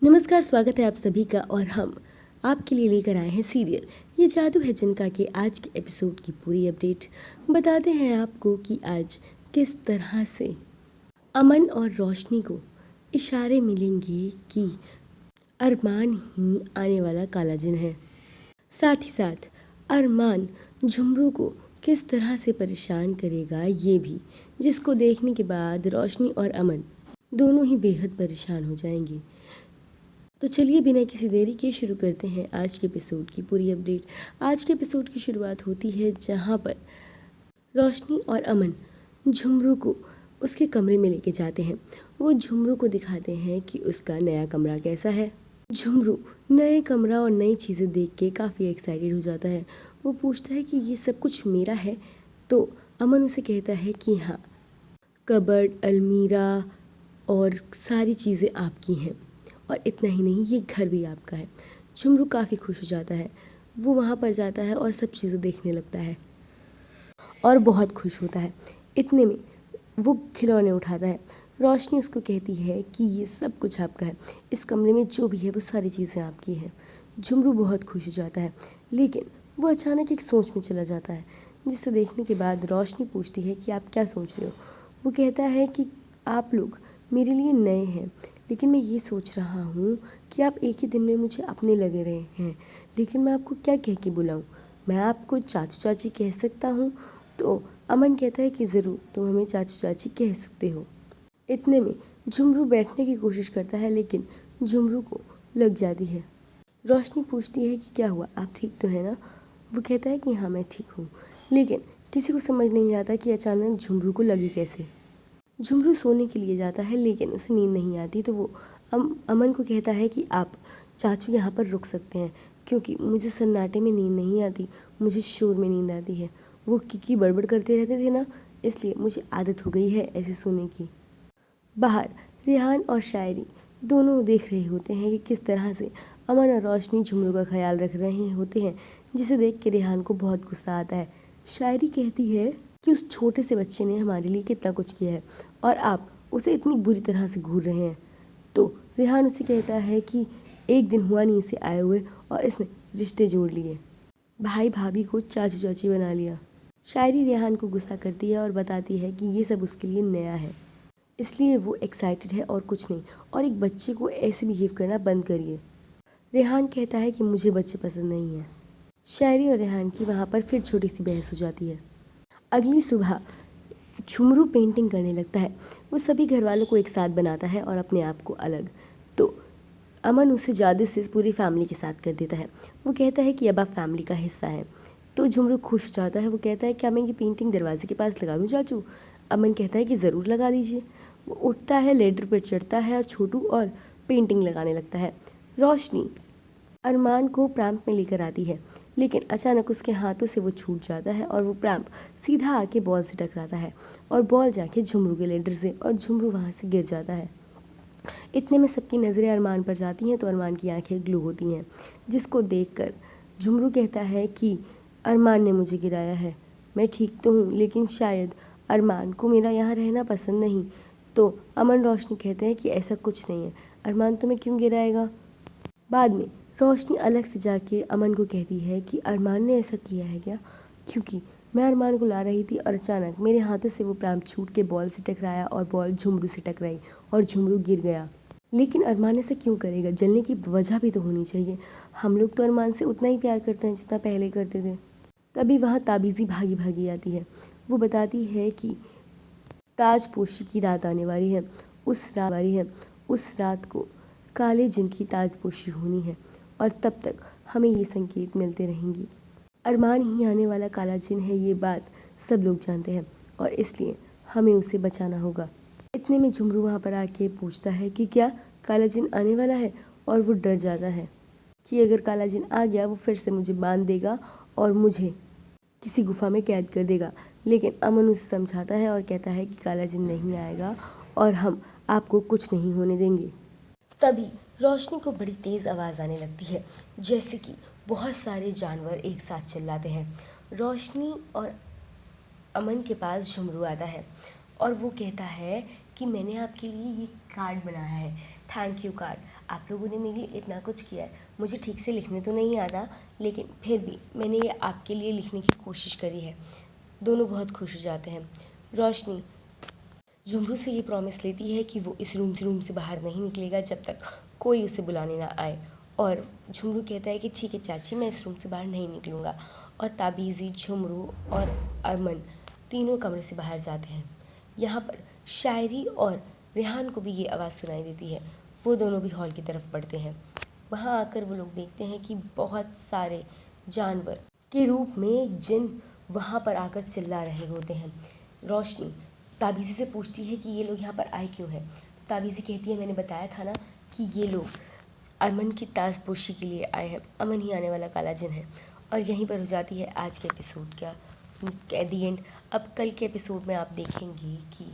नमस्कार, स्वागत है आप सभी का। और हम आपके लिए लेकर आए हैं सीरियल ये जादू है जिनका के आज के एपिसोड की पूरी अपडेट बताते हैं आपको कि आज किस तरह से अमन और रोशनी को इशारे मिलेंगे कि अरमान ही आने वाला काला जिन है। साथ ही साथ अरमान झुमरू को किस तरह से परेशान करेगा ये भी, जिसको देखने के बाद रोशनी और अमन दोनों ही बेहद परेशान हो जाएंगे। तो चलिए बिना किसी देरी के शुरू करते हैं आज के एपिसोड की पूरी अपडेट। आज के एपिसोड की शुरुआत होती है जहां पर रोशनी और अमन झुमरू को उसके कमरे में लेके जाते हैं। वो झुमरू को दिखाते हैं कि उसका नया कमरा कैसा है। झुमरू नए कमरा और नई चीज़ें देख के काफ़ी एक्साइटेड हो जाता है। वो पूछता है कि ये सब कुछ मेरा है, तो अमन उसे कहता है कि हाँ, कबर्ड, अलमीरा और सारी चीज़ें आपकी हैं, और इतना ही नहीं, ये घर भी आपका है। झुमरू काफ़ी खुश हो जाता है। वो वहाँ पर जाता है और सब चीज़ें देखने लगता है और बहुत खुश होता है। इतने में वो खिलौने उठाता है। रोशनी उसको कहती है कि ये सब कुछ आपका है, इस कमरे में जो भी है वो सारी चीज़ें आपकी हैं। झुमरू बहुत खुश हो जाता है, लेकिन वो अचानक एक सोच में चला जाता है, जिसे देखने के बाद रोशनी पूछती है कि आप क्या सोच रहे हो। वो कहता है कि आप लोग मेरे लिए नए हैं, लेकिन मैं ये सोच रहा हूँ कि आप एक ही दिन में मुझे अपने लगे रहे हैं, लेकिन मैं आपको क्या कह के बुलाऊँ। मैं आपको चाचू चाची कह सकता हूँ। तो अमन कहता है कि ज़रूर, तुम हमें चाचू चाची कह सकते हो। इतने में झुमरू बैठने की कोशिश करता है, लेकिन झुमरू को लग जाती है। रोशनी पूछती है कि क्या हुआ, आप ठीक तो है ना। वो कहता है कि हाँ, मैं ठीक हूँ, लेकिन किसी को समझ नहीं आता कि अचानक झुमरू को लगी कैसे। झुमरू सोने के लिए जाता है, लेकिन उसे नींद नहीं आती, तो वो अमन को कहता है कि आप चाचू यहाँ पर रुक सकते हैं, क्योंकि मुझे सन्नाटे में नींद नहीं आती, मुझे शोर में नींद आती है। वो किकी बड़बड़ करते रहते थे ना, इसलिए मुझे आदत हो गई है ऐसे सोने की। बाहर रेहान और शायरी दोनों देख रहे होते हैं कि किस तरह से अमन और रोशनी झुमरू का ख्याल रख रहे होते हैं, जिसे देख के रेहान को बहुत गुस्सा आता है। शायरी कहती है कि उस छोटे से बच्चे ने हमारे लिए कितना कुछ किया है और आप उसे इतनी बुरी तरह से घूर रहे हैं। तो रेहान उसे कहता है कि एक दिन हुआ नहीं इसे आए हुए, और इसने रिश्ते जोड़ लिए, भाई भाभी को चाचू चाची बना लिया। शायरी रेहान को गुस्सा करती है और बताती है कि ये सब उसके लिए नया है, इसलिए वो एक्साइटेड है और कुछ नहीं, और एक बच्चे को ऐसे बिहेव करना बंद करिए। रेहान कहता है कि मुझे बच्चे पसंद नहीं हैं। शायरी और रेहान की वहाँ पर फिर छोटी सी बहस हो जाती है। अगली सुबह झुमरू पेंटिंग करने लगता है। वो सभी घर वालों को एक साथ बनाता है और अपने आप को अलग। तो अमन उसे जादू से पूरी फैमिली के साथ कर देता है। वो कहता है कि अब आप फैमिली का हिस्सा है। तो झुमरू खुश हो जाता है। वो कहता है क्या मैं ये पेंटिंग दरवाजे के पास लगा दूँ चाचू। अमन कहता है कि ज़रूर लगा दीजिए। वो उठता है, लेडर पर चढ़ता है और छोटू और पेंटिंग लगाने लगता है। रोशनी अरमान को प्रैम्प में लेकर आती है, लेकिन अचानक उसके हाथों से वो छूट जाता है और वो प्रैम्प सीधा आके बॉल से टकराता है और बॉल जाके झुमरू के लेडर से, और झुमरू वहाँ से गिर जाता है। इतने में सबकी नज़रें अरमान पर जाती हैं, तो अरमान की आंखें ग्लो होती हैं, जिसको देखकर झुमरू कहता है कि अरमान ने मुझे गिराया है। मैं ठीक तो हूँ, लेकिन शायद अरमान को मेरा यहाँ रहना पसंद नहीं। तो अमन रोशनी कहते हैं कि ऐसा कुछ नहीं है, अरमान तुम्हें क्यों गिराएगा। बाद में रोशनी अलग से जाके अमन को कहती है कि अरमान ने ऐसा किया है क्या, क्योंकि मैं अरमान को ला रही थी और अचानक मेरे हाथों से वो प्रैम्प छूट के बॉल से टकराया और बॉल झुमरू से टकराई और झुमरू गिर गया। लेकिन अरमान ऐसा क्यों करेगा, जलने की वजह भी तो होनी चाहिए। हम लोग तो अरमान से उतना ही प्यार करते हैं जितना पहले करते थे। तभी वहाँ ताबीज़ी भागी भागी आती है। वो बताती है कि ताजपोशी की रात आने वाली है। उस रात को काले जिन की ताजपोशी होनी है, और तब तक हमें ये संकेत मिलते रहेंगे। अरमान ही आने वाला काला जिन है, ये बात सब लोग जानते हैं, और इसलिए हमें उसे बचाना होगा। इतने में झुमरू वहाँ पर आके पूछता है कि क्या काला जिन आने वाला है, और वो डर जाता है कि अगर काला जिन आ गया वो फिर से मुझे बांध देगा और मुझे किसी गुफा में कैद कर देगा। लेकिन अमन उसे समझाता है और कहता है कि काला जिन नहीं आएगा और हम आपको कुछ नहीं होने देंगे। तभी रोशनी को बड़ी तेज़ आवाज़ आने लगती है, जैसे कि बहुत सारे जानवर एक साथ चिल्लाते हैं। रोशनी और अमन के पास झुमरू आता है और वो कहता है कि मैंने आपके लिए ये कार्ड बनाया है, थैंक यू कार्ड। आप लोगों ने मेरे लिए इतना कुछ किया है, मुझे ठीक से लिखने तो नहीं आता, लेकिन फिर भी मैंने ये आपके लिए लिखने की कोशिश करी है। दोनों बहुत खुश हो जाते हैं। रोशनी झुमरू से ये प्रॉमिस लेती है कि वो इस रूम से बाहर नहीं निकलेगा जब तक कोई उसे बुलाने ना आए। और झुमरू कहता है कि ठीक है चाची, मैं इस रूम से बाहर नहीं निकलूँगा। और ताबीज़ी, झुमरू और अरमान तीनों कमरे से बाहर जाते हैं। यहाँ पर शायरी और रेहान को भी ये आवाज़ सुनाई देती है। वो दोनों भी हॉल की तरफ बढ़ते हैं। वहाँ आकर वो लोग देखते हैं कि बहुत सारे जानवर के रूप में जिन वहाँ पर आकर चिल्ला रहे होते हैं। रोशनी ताबीज़ी से पूछती है कि ये लोग यहाँ पर आए क्यों हैं। ताबीज़ी कहती है, मैंने बताया था ना कि ये लोग अमन की ताजपोशी के लिए आए हैं। अमन ही आने वाला काला जिन है। और यहीं पर हो जाती है आज के एपिसोड का एट दी एंड। अब कल के एपिसोड में आप देखेंगे कि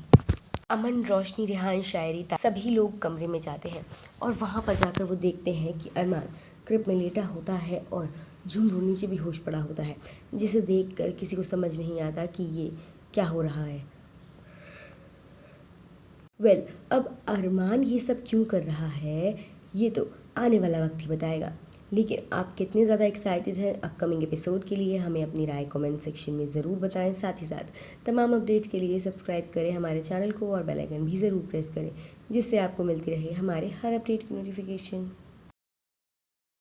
अमन, रोशनी, रेहान, शायरी सभी लोग कमरे में जाते हैं और वहाँ पर जाकर वो देखते हैं कि अरमान क्रिब में लेटा होता है और झुमरू नीचे भी होश पड़ा होता है, जिसे देखकर किसी को समझ नहीं आता कि ये क्या हो रहा है। अब अरमान ये सब क्यों कर रहा है ये तो आने वाला वक्त ही बताएगा। लेकिन आप कितने ज़्यादा एक्साइटेड हैं अपकमिंग एपिसोड के लिए, हमें अपनी राय कमेंट सेक्शन में ज़रूर बताएं। साथ ही साथ तमाम अपडेट के लिए सब्सक्राइब करें हमारे चैनल को और बेल आइकन भी ज़रूर प्रेस करें, जिससे आपको मिलती रहे हमारे हर अपडेट की नोटिफिकेशन।